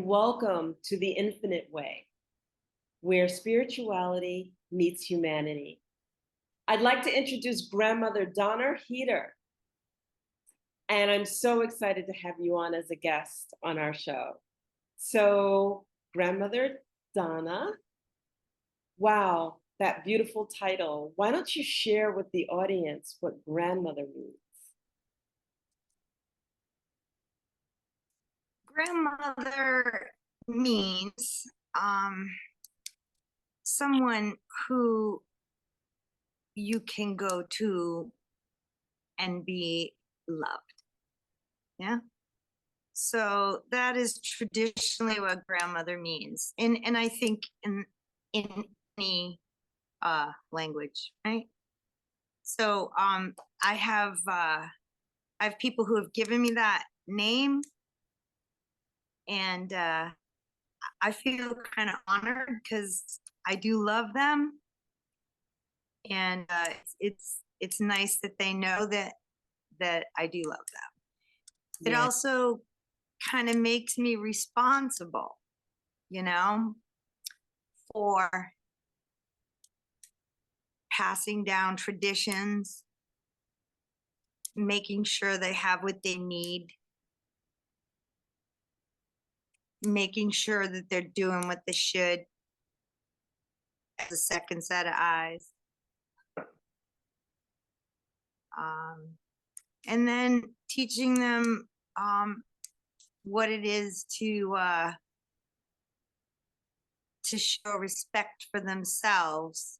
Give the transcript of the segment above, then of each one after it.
welcome to the Infinite Way, where spirituality meets humanity. I'd like to introduce Grandmother Donna Huether, and I'm so excited to have you on as a guest on our show. So, Grandmother Donna, wow, that beautiful title. Why don't you share with the audience what grandmother means? Grandmother means someone who you can go to and be loved. Yeah. So that is traditionally what grandmother means. And I think in any language, right? So I have people who have given me that name, and I feel kind of honored because I do love them, and it's nice that they know that I do love them. It also kind of makes me responsible, for passing down traditions, making sure they have what they need, making sure that they're doing what they should as a second set of eyes. And then teaching them what it is to show respect for themselves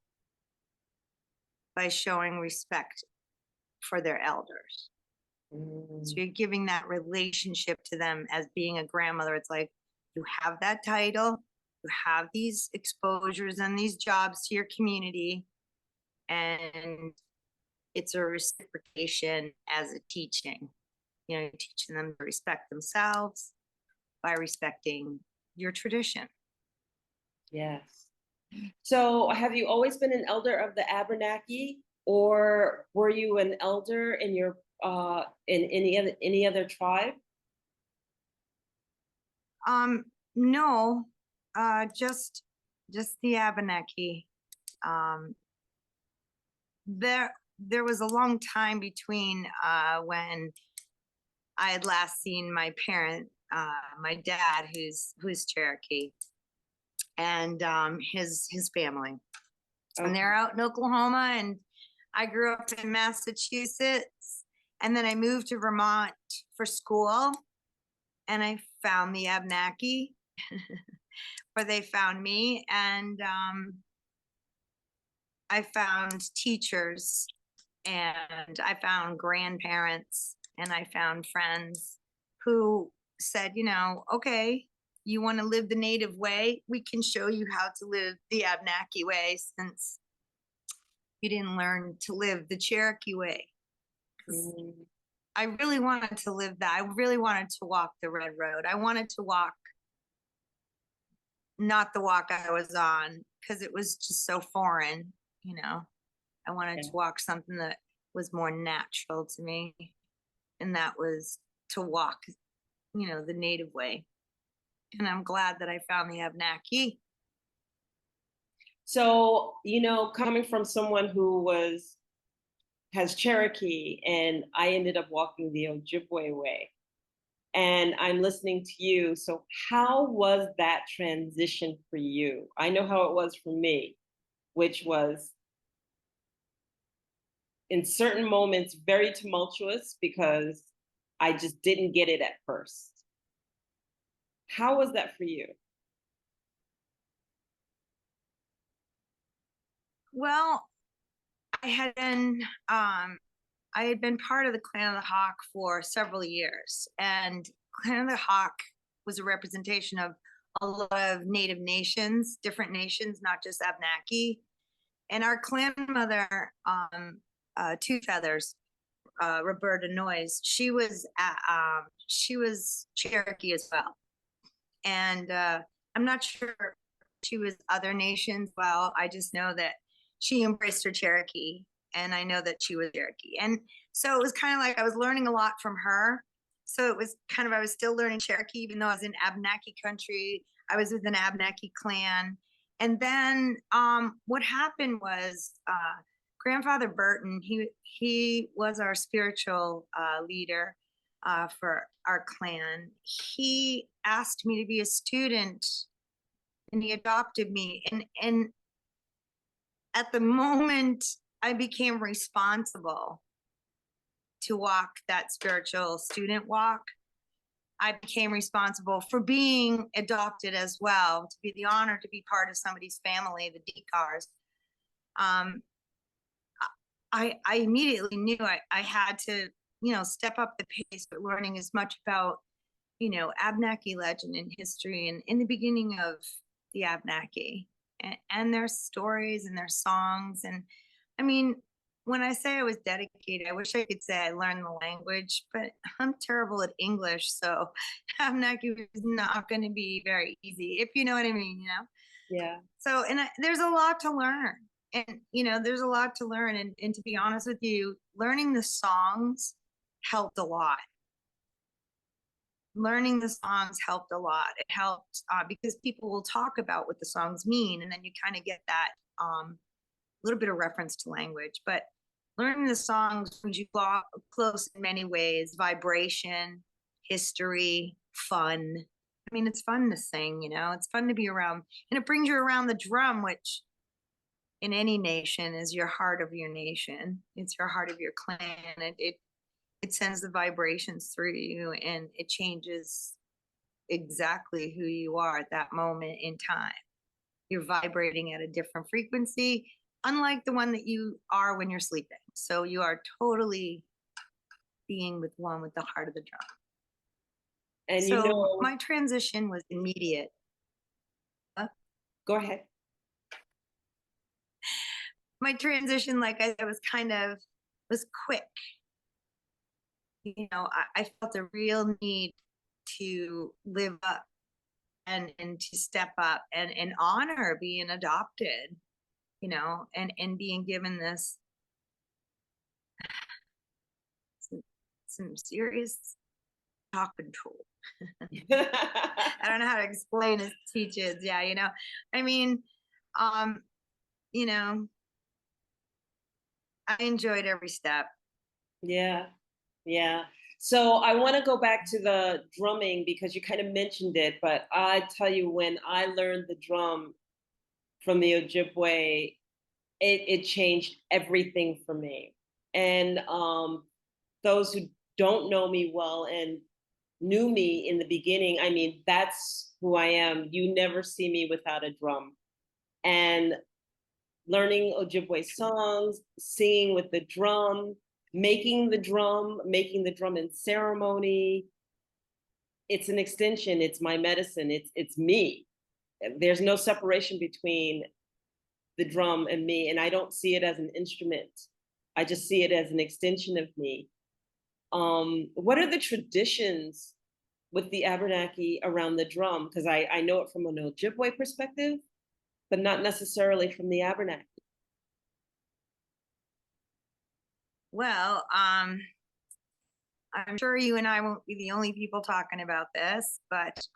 by showing respect for their elders. So you're giving that relationship to them as being a grandmother. It's like you have that title, you have these exposures and these jobs to your community, and it's a reciprocation as a teaching. You're teaching them to respect themselves by respecting your tradition. Yes. So have you always been an elder of the Abernaki, or were you an elder in your in any other tribe? No, just the Abenaki. There was a long time between when I had last seen my parent, my dad, who's Cherokee, and his family. Okay. And they're out in Oklahoma, and I grew up in Massachusetts, and then I moved to Vermont for school, and I found the Abenaki, or they found me, and I found teachers, and I found grandparents, and I found friends who said, okay, you want to live the native way? We can show you how to live the Abenaki way, since you didn't learn to live the Cherokee way. I really wanted to live that. I really wanted to walk the red road. I wanted to walk, not the walk I was on, because it was just so foreign, I wanted to walk something that was more natural to me, and that was to walk, the native way. And I'm glad that I found the Abenaki. So, coming from someone who has Cherokee, and I ended up walking the Ojibwe way, and I'm listening to you. So how was that transition for you? I know how it was for me, which was in certain moments very tumultuous because I just didn't get it at first. How was that for you? Well, I had been part of the Clan of the Hawk for several years, and Clan of the Hawk was a representation of a lot of Native nations, different nations, not just Abenaki. And our clan mother, TwoFeathers, Roberta Noyes, she was Cherokee as well, and I'm not sure she was other nations. Well, I just know that she embraced her Cherokee, and I know that she was Cherokee. And so it was kind of like I was learning a lot from her, So it was kind of, I was still learning Cherokee, even though I was in Abenaki country. I was with an Abenaki clan. And then what happened was Grandfather Burton, he was our spiritual leader for our clan. He asked me to be a student and he adopted me. And at the moment I became responsible to walk that spiritual student walk, I became responsible for being adopted as well, to be the honor to be part of somebody's family, the DeCarrs. I immediately knew I had to, step up the pace, but learning as much about, Abenaki legend and history and in the beginning of the Abenaki and their stories and their songs. And I mean, when I say I was dedicated, I wish I could say I learned the language, but I'm terrible at English. So Abenaki is not going to be very easy, if you know what I mean, Yeah. So, and there's a lot to learn. And, there's a lot to learn. And to be honest with you, learning the songs helped a lot. Learning the songs helped a lot. It helped because people will talk about what the songs mean. And then you kind of get that little bit of reference to language. But learning the songs brings you close in many ways: vibration, history, fun. I mean, it's fun to sing, it's fun to be around, and it brings you around the drum, which in any nation is your heart of your nation. It's your heart of your clan. It sends the vibrations through you, and it changes exactly who you are at that moment in time. You're vibrating at a different frequency, unlike the one that you are when you're sleeping. So you are totally being with one with the heart of the drum. And so my transition was immediate. Go ahead. My transition, like I said, was quick. I felt a real need to live up and to step up and honor being adopted, and being given this some serious talk control. I don't know how to explain it to kids. Yeah, I mean, I enjoyed every step. Yeah. Yeah. So I want to go back to the drumming because you kind of mentioned it, but I tell you, when I learned the drum from the Ojibwe, it changed everything for me. And those who don't know me well and knew me in the beginning, I mean, that's who I am. You never see me without a drum. And learning Ojibwe songs, singing with the drum, making the drum in ceremony. It's an extension. It's my medicine. It's me. There's no separation between the drum and me, and I don't see it as an instrument. I just see it as an extension of me. What are the traditions with the Abernaki around the drum? Because I know it from an Ojibwe perspective, but not necessarily from the Abernaki. Well, I'm sure you and I won't be the only people talking about this, but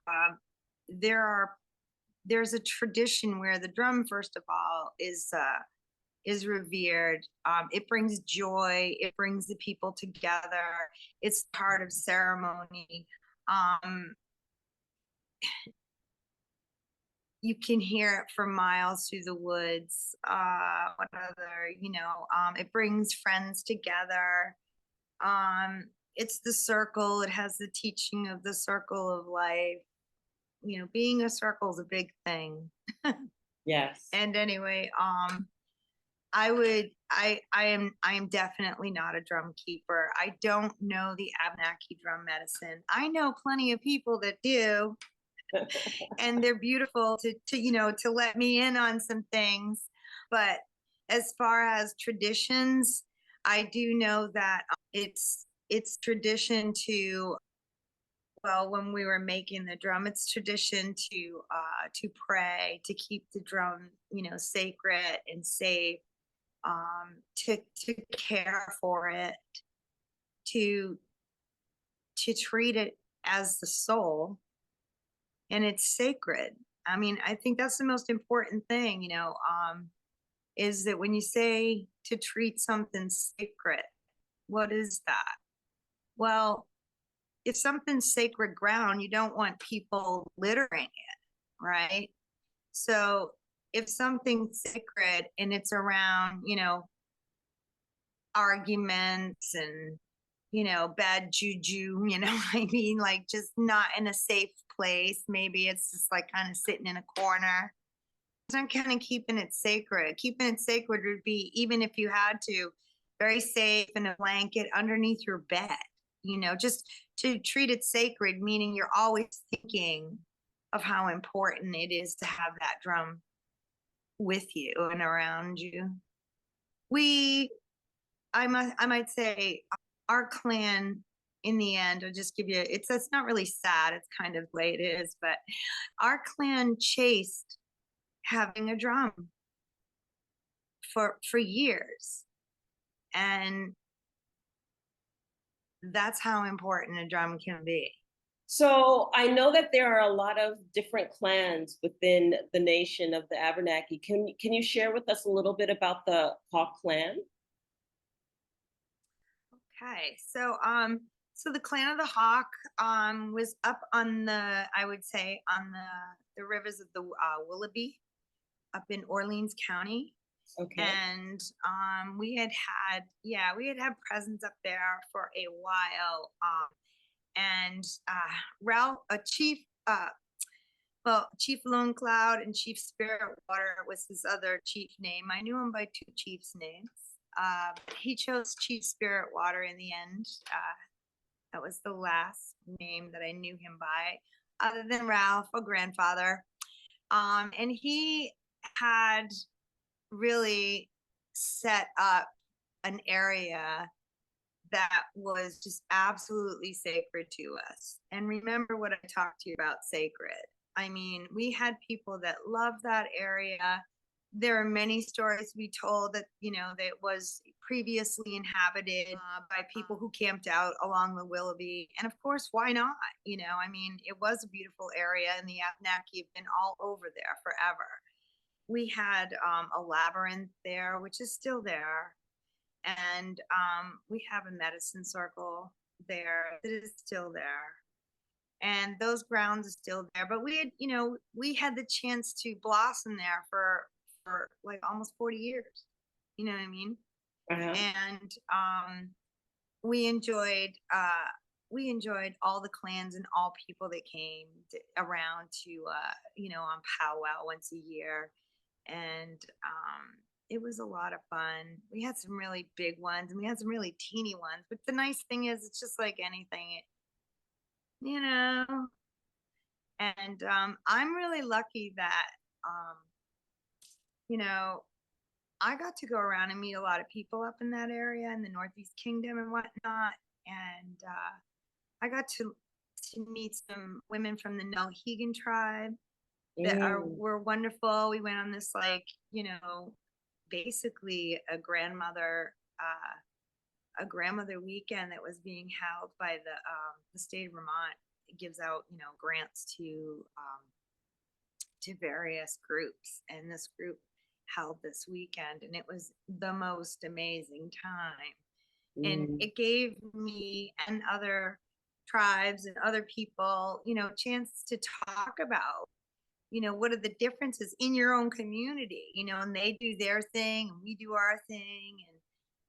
there's a tradition where the drum, first of all, is revered. It brings joy. It brings the people together. It's part of ceremony. You can hear it for miles through the woods. What other, it brings friends together. It's the circle. It has the teaching of the circle of life. Being a circle is a big thing. Yes. And anyway, I am definitely not a drum keeper. I don't know the Abenaki drum medicine. I know plenty of people that do. And they're beautiful to let me in on some things. But as far as traditions, I do know that it's tradition to, well, when we were making the drum, it's tradition to pray, to keep the drum, sacred and safe, to care for it, to to treat it as the soul, and it's sacred. I mean, I think that's the most important thing, is that when you say to treat something sacred, what is that? Well, if something's sacred ground, you don't want people littering it, right? So if something's sacred and it's around, arguments and, bad juju, I mean, like just not in a safe place. Maybe it's just like kind of sitting in a corner. It's not kind of keeping it sacred. Keeping it sacred would be, even if you had to, very safe in a blanket underneath your bed, just to treat it sacred, meaning you're always thinking of how important it is to have that drum with you and around you. I might say our clan, in the end, I'll just give you, it's not really sad, it's kind of the way it is, but our clan chased having a drum for years. And that's how important a drum can be. So I know that there are a lot of different clans within the nation of the Abernaki. Can you share with us a little bit about the Hawk clan? Okay, so the clan of the Hawk was up on the, I would say, on the rivers of the Willoughby, up in Orleans County. Okay. And we had presence up there for a while. And Ralph, Chief Lone Cloud and Chief Spirit Water was his other chief name. I knew him by two chiefs' names. He chose Chief Spirit Water in the end. That was the last name that I knew him by, other than Ralph, a grandfather. And he had really set up an area that was just absolutely sacred to us. And remember what I talked to you about sacred. I mean, we had people that loved that area. There are many stories to be told that, that it was previously inhabited by people who camped out along the Willoughby. And of course, why not? I mean, it was a beautiful area, and the Abenaki have been all over there forever. We had a labyrinth there, which is still there. And we have a medicine circle there that is still there. And those grounds are still there. But we had the chance to blossom there for like almost 40 years. You know what I mean? Uh-huh. And we enjoyed all the clans and all people that came around to on powwow once a year. And it was a lot of fun. We had some really big ones and we had some really teeny ones. But the nice thing is, it's just like anything, And I'm really lucky that, I got to go around and meet a lot of people up in that area in the Northeast Kingdom and whatnot. And I got to meet some women from the Nelhegan tribe that were wonderful. We went on this basically a grandmother weekend that was being held by the state of Vermont. It gives out grants to various groups, and this group held this weekend, and it was the most amazing time. And it gave me and other tribes and other people chance to talk about what are the differences in your own community, and they do their thing and we do our thing,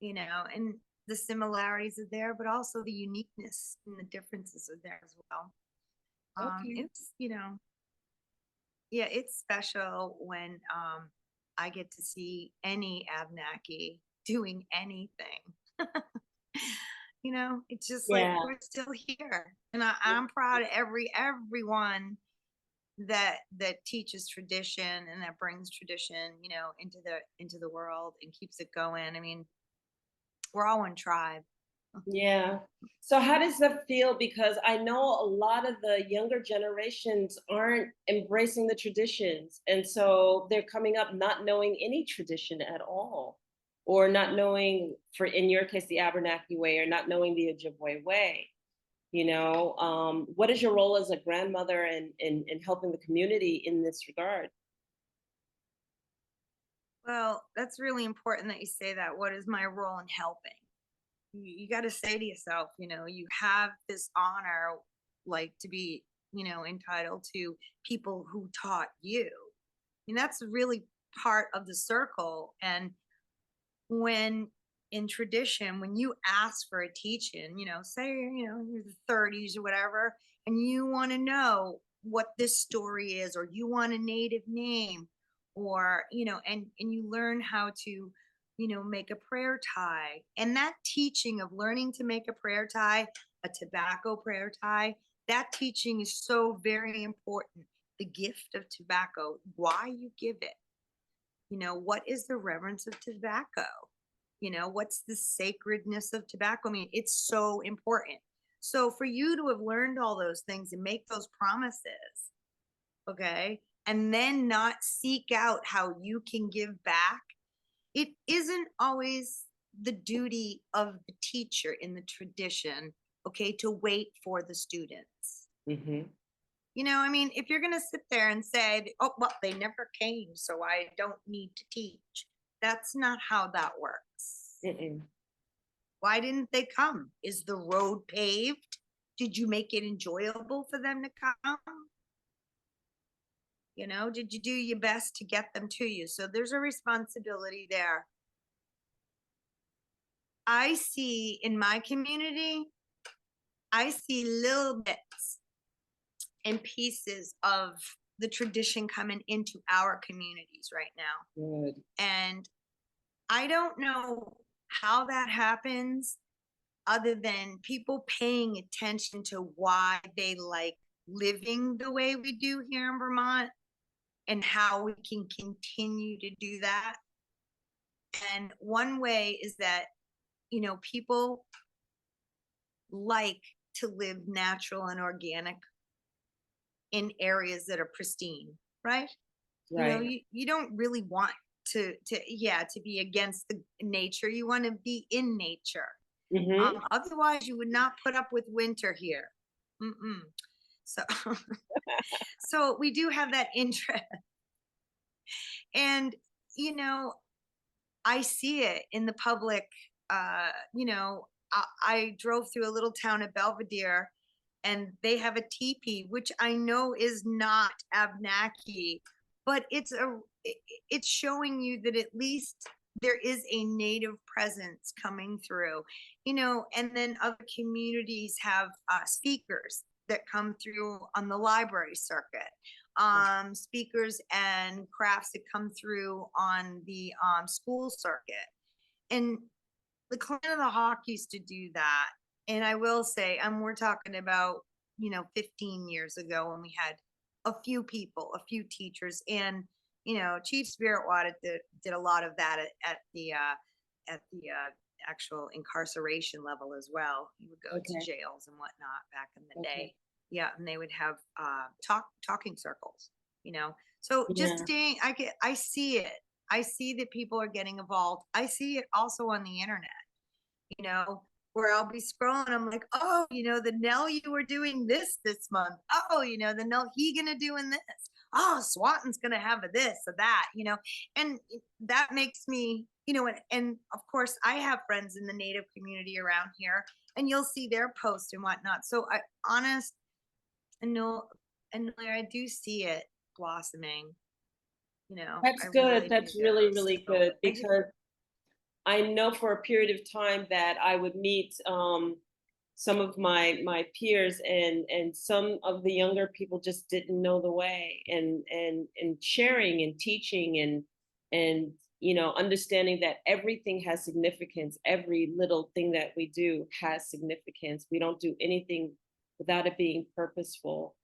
and and the similarities are there, but also the uniqueness and the differences are there as well. It's it's special when I get to see any Abenaki doing anything. It's just like we're still here, and I'm proud of everyone that teaches tradition and that brings tradition into the world and keeps it going. I mean, we're all one tribe. Yeah. So how does that feel? Because I know a lot of the younger generations aren't embracing the traditions, and so they're coming up not knowing any tradition at all, or not knowing, for in your case, the Abernaki way, or not knowing the Ojibwe way. What is your role as a grandmother in helping the community in this regard? Well, that's really important that you say that. What is my role in helping? You got to say to yourself, you have this honor, like to be, entitled to people who taught you. And that's really part of the circle. And when in tradition, when you ask for a teaching, say, you're the 30s or whatever, and you want to know what this story is, or you want a native name, or, and you learn how to, make a prayer tie. And that teaching of learning to make a prayer tie, a tobacco prayer tie, that teaching is so very important. The gift of tobacco, why you give it, what is the reverence of tobacco? What's the sacredness of tobacco? I mean, it's so important. So for you to have learned all those things and make those promises, okay, and then not seek out how you can give back, it isn't always the duty of the teacher in the tradition, okay, to wait for the students. Mm-hmm. I mean, if you're going to sit there and say, oh, well, they never came, so I don't need to teach, that's not how that works. Mm-mm. Why didn't they come? Is the road paved? Did you make it enjoyable for them to come? Did you do your best to get them to you? So there's a responsibility there. I see in my community, I see little bits and pieces of the tradition coming into our communities right now. Good. And I don't know how that happens, other than people paying attention to why they like living the way we do here in Vermont and how we can continue to do that. And one way is that, people like to live natural and organic in areas that are pristine, right? Right. You don't really want to be against the nature. You want to be in nature. Mm-hmm. Otherwise you would not put up with winter here. Mm-mm. So so we do have that interest. And I see it in the public. I drove through a little town of Belvedere, and they have a teepee, which I know is not Abenaki, but it's showing you that at least there is a native presence coming through, and then other communities have speakers that come through on the library circuit, speakers and crafts that come through on the school circuit. And the Clan of the Hawk used to do that. And I will say, we're talking about, 15 years ago, when we had a few people, a few teachers, and, Chief Spiritwater did a lot of that at the actual incarceration level as well. He would go to jails and whatnot back in the day. Yeah, and they would have talking circles, So just staying, I see it. I see that people are getting involved. I see it also on the internet, where I'll be scrolling. I'm like, oh, the Nell, you were doing this month. Oh, the Nell he gonna doing this. Oh, Swanton's gonna have a this or that, and that makes me, and of course I have friends in the Native community around here, and you'll see their posts and whatnot. So I do see it blossoming. That's I good. really That's do. really, really So good, because I know for a period of time that I would meet some of my peers, and some of the younger people just didn't know the way, and sharing and teaching and understanding that everything has significance. Every little thing that we do has significance. We don't do anything without it being purposeful.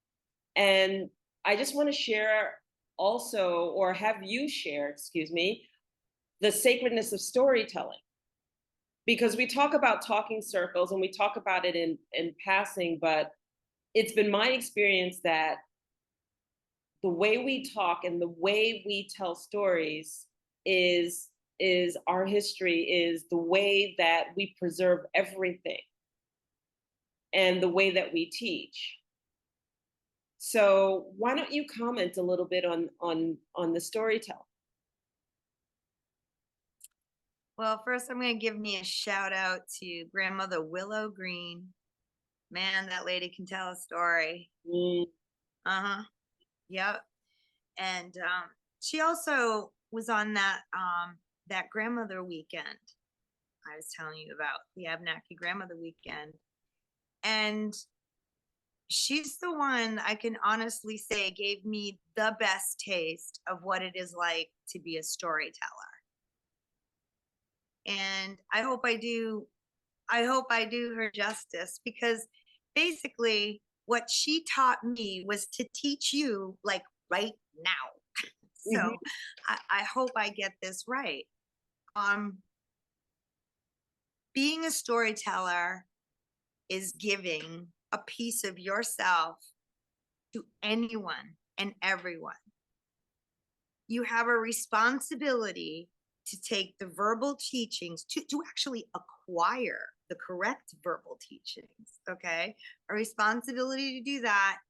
And I just want to share also, or have you share, excuse me, the sacredness of storytelling. Because we talk about talking circles and we talk about it in passing, but it's been my experience that the way we talk and the way we tell stories is our history, is the way that we preserve everything. and the way that we teach. So why don't you comment a little bit on the storytelling? Well, first I'm going to give me a shout out to Grandmother Willow Green. Man, that lady can tell a story. Mm. Uh-huh. Yep. And she also was on that grandmother weekend I was telling you about, the Abernaki Grandmother Weekend. And she's the one I can honestly say gave me the best taste of what it is like to be a storyteller. And I hope I do her justice, because basically what she taught me was to teach you like right now. So Mhm. I hope I get this right. Being a storyteller is giving a piece of yourself to anyone and everyone. You have a responsibility to take the verbal teachings, to actually acquire the correct verbal teachings, okay? A responsibility to do that,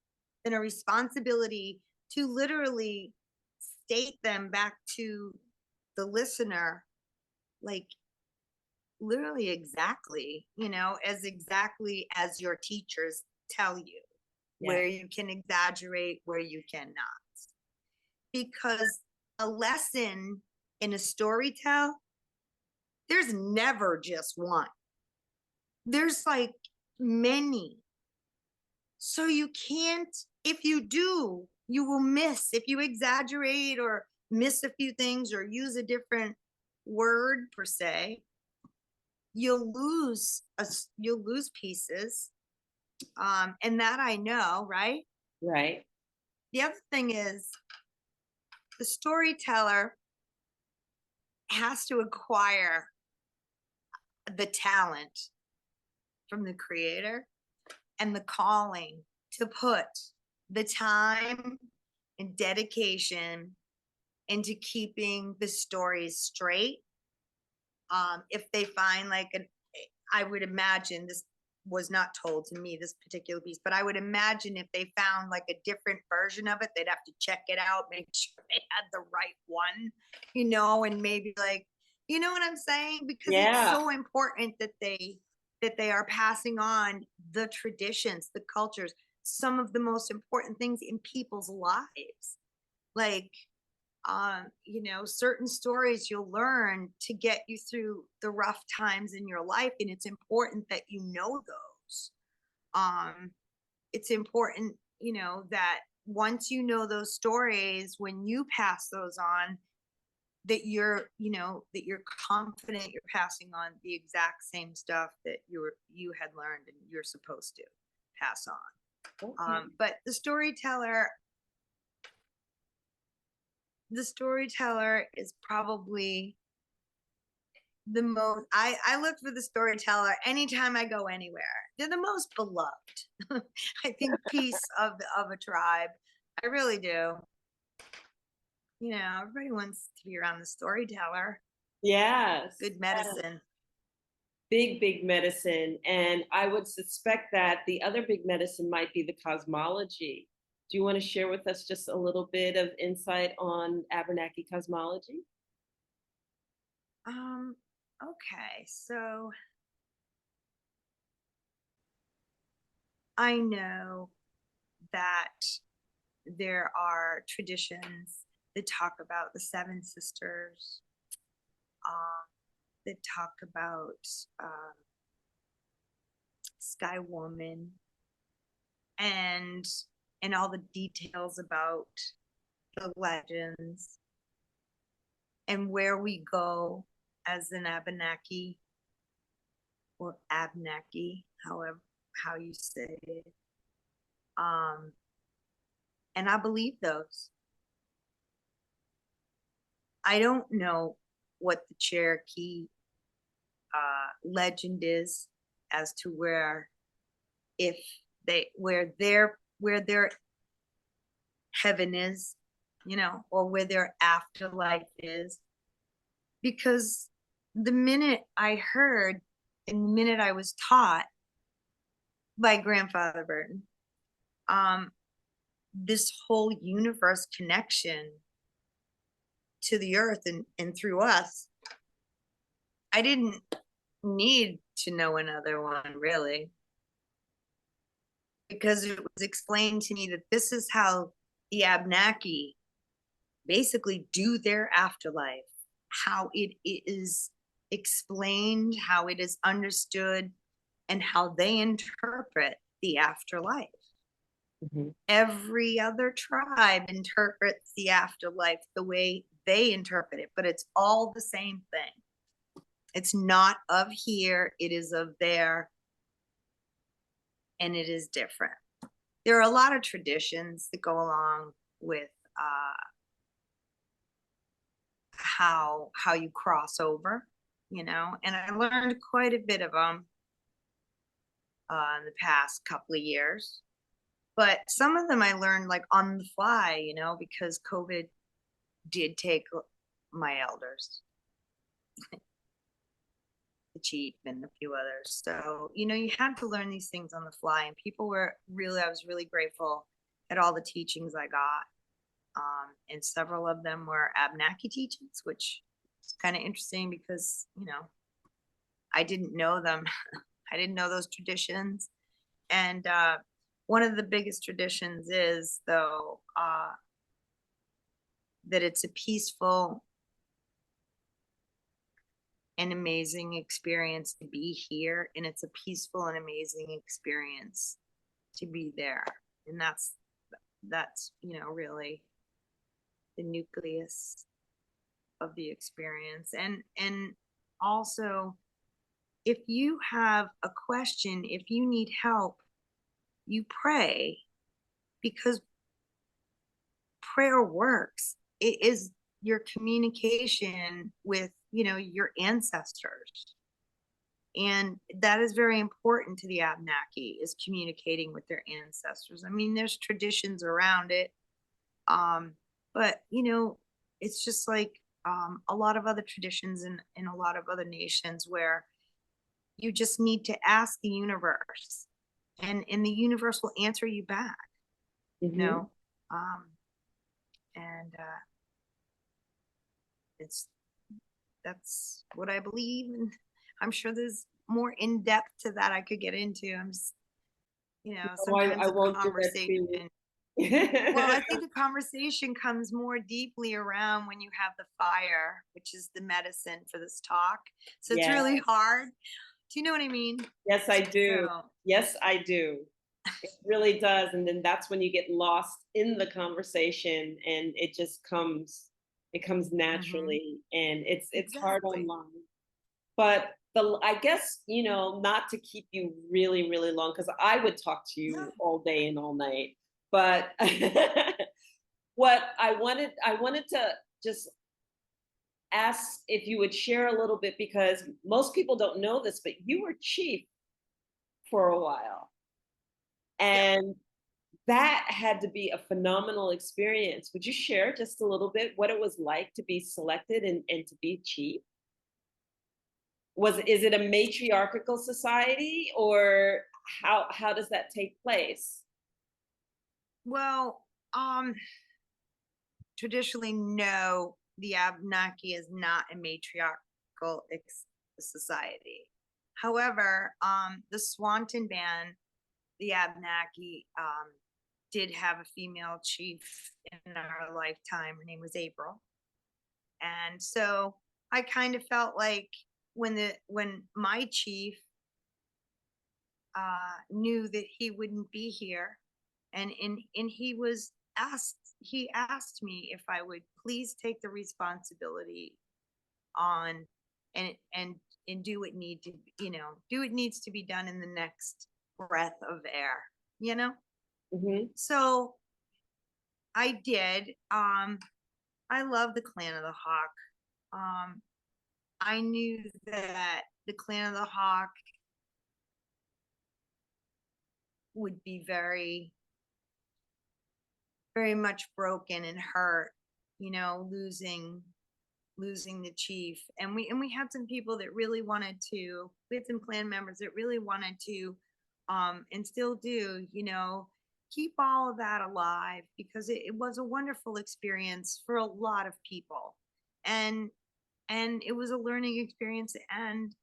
and a responsibility to literally state them back to the listener, like literally exactly, exactly as your teachers tell you, where you can exaggerate, where you cannot. Because a lesson in a story tell, there's never just one. There's like many. So you can't, if you do, you will miss. If you exaggerate or miss a few things or use a different word per se, you'll lose pieces. And that I know, right? Right. The other thing is the storyteller has to acquire the talent from the creator and the calling to put the time and dedication into keeping the stories straight. If they find like I would imagine, this was not told to me, this particular piece, but I would imagine if they found like a different version of it, they'd have to check it out, make sure they had the right one, and maybe like, you know what I'm saying? Because it's so important that they are passing on the traditions, the cultures, some of the most important things in people's lives. Like, certain stories you'll learn to get you through the rough times in your life. And it's important that you know those. It's important, that once you know those stories, when you pass those on, that you're confident you're passing on the exact same stuff that you had learned and you're supposed to pass on. Okay. But the storyteller is probably the most, I look for the storyteller anytime I go anywhere. They're the most beloved, I think, piece of a tribe. I really do. Everybody wants to be around the storyteller. Yes. Good medicine. Big medicine. And I would suspect that the other big medicine might be the cosmology. Do you want to share with us just a little bit of insight on Abernaki cosmology? Okay, so I know that there are traditions that talk about the seven sisters, that talk about Sky Woman, and all the details about the legends and where we go as an Abenaki, or Abnaki, however how you say it. And I believe those. I don't know what the Cherokee legend is as to where their heaven is, or where their afterlife is. Because the minute I heard and the minute I was taught by Grandfather Burton. This whole universe connection to the earth and through us. I didn't need to know another one, really, because it was explained to me that this is how the Abenaki basically do their afterlife, how it is explained, how it is understood, and how they interpret the afterlife. Mhm. Every other tribe interprets the afterlife the way they interpret it, but it's all the same thing. It's not of here, it is of there, and it is different. There are a lot of traditions that go along with how you cross over, you know, and I learned quite a bit of them in the past couple of years. But some of them I learned like on the fly, you know, because COVID did take my elders, the chief and a few others. So, you know, you had to learn these things on the fly, and people were really, I was really grateful at all the teachings I got. And several of them were Abenaki teachings, which is kind of interesting because, you know, I didn't know them. I didn't know those traditions. And one of the biggest traditions is, though, that it's a peaceful and amazing experience to be here, and it's a peaceful and amazing experience to be there. And that's you know, really the nucleus of the experience. And also, if you have a question, if you need help, you pray, because prayer works. It is your communication with, you know, your ancestors, and that is very important to the Abenaki, is communicating with their ancestors. I mean, there's traditions around it, but you know, it's just like a lot of other traditions in a lot of other nations, where you just need to ask the universe, and the universe will answer you back. You know, and it's that's what I believe, and I'm sure there's more in depth to that I could get into. I'm just, you know, No, sometimes I the won't do that to conversation. you. Well, I think the conversation comes more deeply around when you have the fire, which is the medicine for this talk. So it's Yeah. really hard. Do you know what I mean? Yes, I do. So, Yes, I do. It really does. And then that's when you get lost in the conversation, and it just it comes naturally, and it's hard exactly. online. But I guess, you know, not to keep you really, really long, because I would talk to No. you all day and all night. But what I wanted to just ask if you would share a little bit, because most people don't know this, but you were chief for a while. Yep. And that had to be a phenomenal experience. Would you share just a little bit what it was like to be selected and to be chief? Is it a matriarchal society, or how does that take place? Well, traditionally, no, the Abenaki is not a matriarchal society. However, the Swanton band, the Abenaki, did have a female chief in our lifetime. Her name was April. And so I kind of felt like when my chief knew that he wouldn't be here, and he asked me if I would please take the responsibility on, and do what do what needs to be done in the next breath of air, you know. Hmm. So I did. I love the Clan of the Hawk. I knew that the Clan of the Hawk would be very, very much broken and hurt, you know, losing the chief. And we had some people that really wanted to, we had some clan members that really wanted to and still do, you know, keep all of that alive, because it was a wonderful experience for a lot of people. And it was a learning experience, and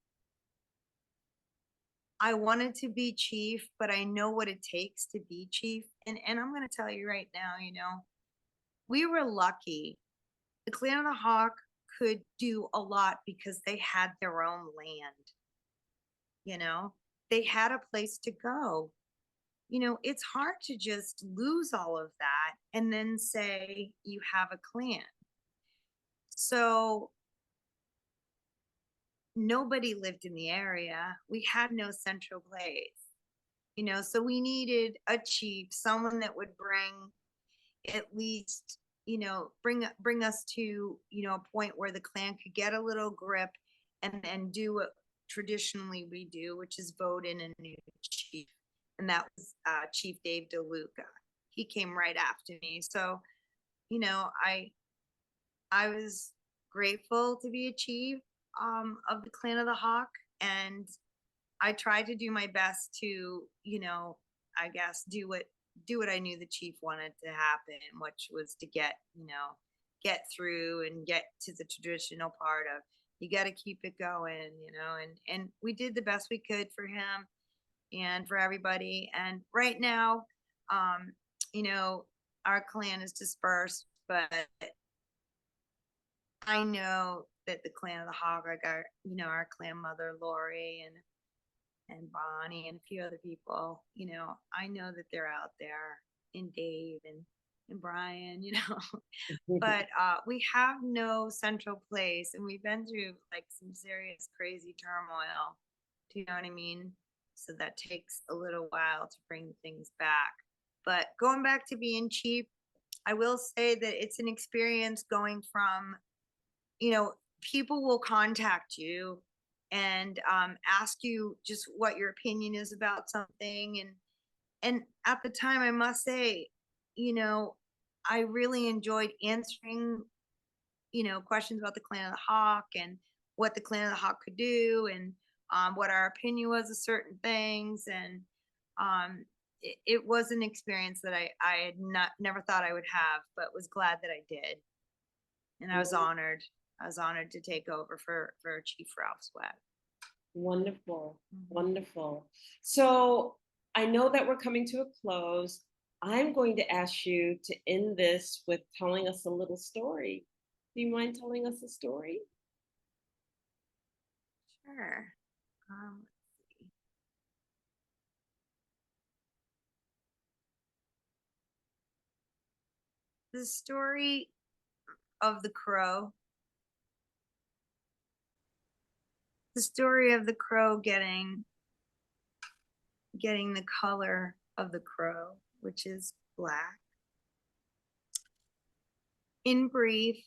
I wanted to be chief, but I know what it takes to be chief. And I'm going to tell you right now, you know, we were lucky. The Clan of the Hawk could do a lot because they had their own land. You know, they had a place to go. You know, it's hard to just lose all of that and then say you have a clan. So nobody lived in the area. We had no central place, you know, so we needed a chief, someone that would bring at least, you know, bring us to, you know, a point where the clan could get a little grip and do what traditionally we do, which is vote in a new chief. And that was Chief Dave DeLuca. He came right after me. So, you know, I was grateful to be a chief of the Clan of the Hawk, and I tried to do my best to, you know, I guess do what I knew the chief wanted to happen, which was to get, you know, get through and get to the traditional part of you got to keep it going, you know, and we did the best we could for him and for everybody. And right now, you know, our clan is dispersed, but I know that the Clan of the Hog, like our, you know, our clan mother Lori and Bonnie and a few other people, you know, I know that they're out there, and Dave and Brian, you know, but we have no central place, and we've been through like some serious crazy turmoil. Do you know what I mean? So that takes a little while to bring things back. But going back to being cheap, I will say that it's an experience going from, you know, people will contact you and ask you just what your opinion is about something. And at the time, I must say, you know, I really enjoyed answering, you know, questions about the Clan of the Hawk and what the Clan of the Hawk could do, and what our opinion was of certain things. And it was an experience that I had never thought I would have, but was glad that I did. And I was honored. I was honored to take over for Chief Ralph Sweat. Wonderful, wonderful. So I know that we're coming to a close. I'm going to ask you to end this with telling us a little story. Do you mind telling us a story? Sure. Let's see. The story of the crow. The story of the crow getting the color of the crow, which is black. In brief,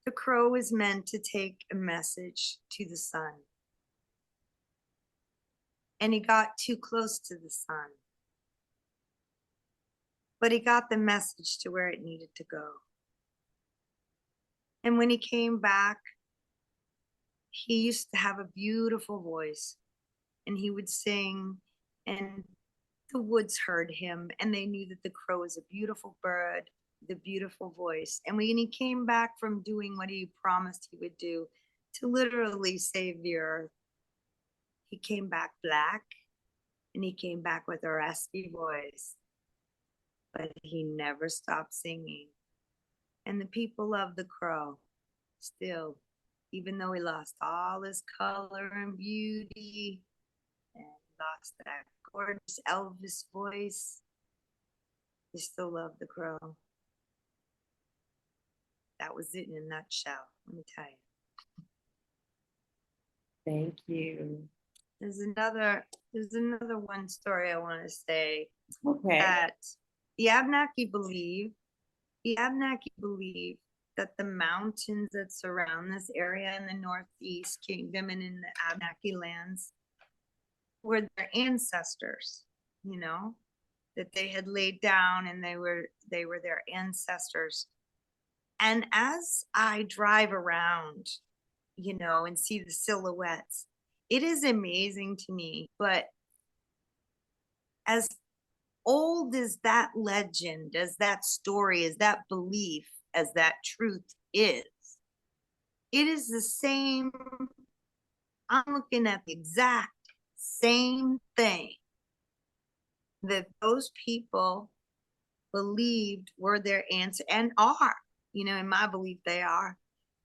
the crow is meant to take a message to the sun. And he got too close to the sun. But he got the message to where it needed to go. And when he came back, he used to have a beautiful voice, and he would sing, and the woods heard him, and they knew that the crow was a beautiful bird, the beautiful voice. And when he came back from doing what he promised he would do, to literally save the earth, he came back black, and he came back with a raspy voice, but he never stopped singing. And the people love the crow still, even though he lost all his color and beauty and lost that gorgeous Elvis voice, they still love the crow. That was it in a nutshell, let me tell you. Thank you. There's another one story I want to say. Okay. That the Abenaki believe that the mountains that surround this area in the Northeast Kingdom and in the Abenaki lands were their ancestors, you know, that they had laid down, and they were their ancestors. And as I drive around, you know, and see the silhouettes, it is amazing to me. But as old as that legend, as that story, as that belief, as that truth is, it is the same. I'm looking at the exact same thing that those people believed were their answer and are, in my belief, they are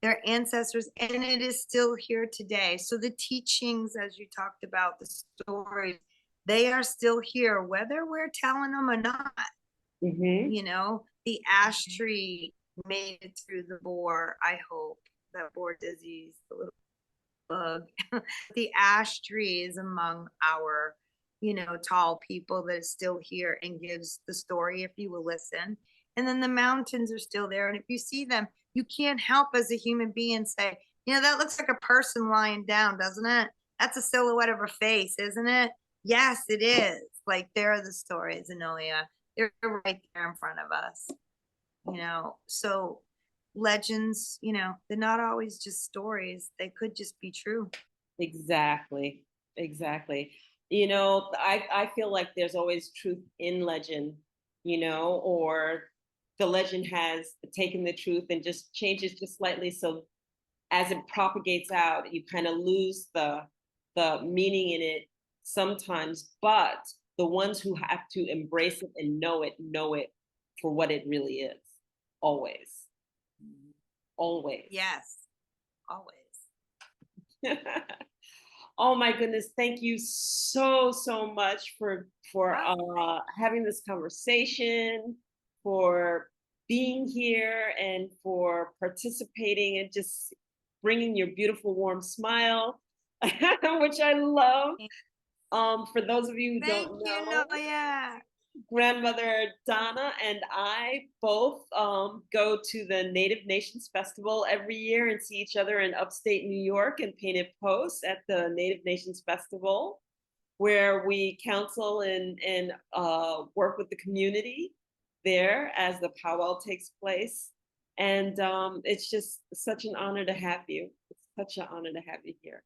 their ancestors, and it is still here today. So the teachings, as you talked about, the stories, they are still here, whether we're telling them or not. The ash tree made it through the boar. I hope that boar disease, the little bug. The ash tree is among our, tall people that is still here and gives the story if you will listen. And then the mountains are still there. And if you see them, you can't help as a human being say, that looks like a person lying down, doesn't it? That's a silhouette of a face, isn't it? Yes, it is. Like, there are the stories, Enolia. They're right there in front of us. So legends, they're not always just stories. They could just be true. Exactly. I feel like there's always truth in legend, or the legend has taken the truth and just changes just slightly. So as it propagates out, you kind of lose the meaning in it sometimes, but the ones who have to embrace it and know it for what it really is. Always. Yes, always. Oh my goodness, thank you so much for having this conversation, for being here, and for participating and just bringing your beautiful warm smile, which I love. For those of you who don't know, Enolia. Grandmother Donna and I both go to the Native Nations Festival every year and see each other in upstate New York and Painted Post at the Native Nations Festival, where we counsel and work with the community there as the powwow takes place. And it's just such an honor to have you. It's such an honor to have you here.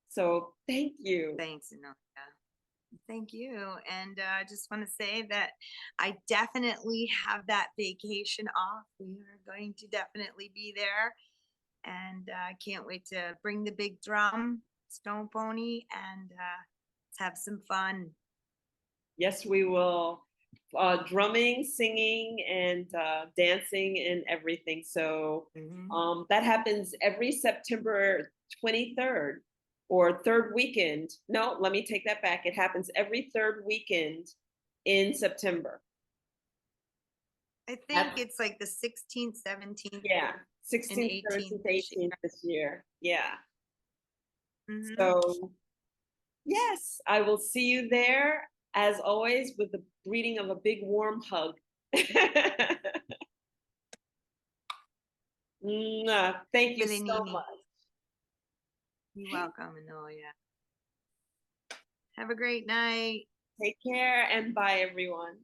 So thank you. Thanks, Enolia. Thank you. And I just want to say that I definitely have that vacation off. We are going to definitely be there. And I can't wait to bring the big drum, Stone Pony, and let's have some fun. Yes, we will. Drumming, singing, and dancing and everything. So that happens every September 23rd. Or third weekend. No, let me take that back. It happens every third weekend in September. I think it's like the 16th, 17th. Yeah, 16th, 17th, 18th this year. Yeah. So, yes, I will see you there, as always, with the greeting of a big warm hug. Thank you so much. You're welcome, Enolia. Have a great night. Take care and bye, everyone.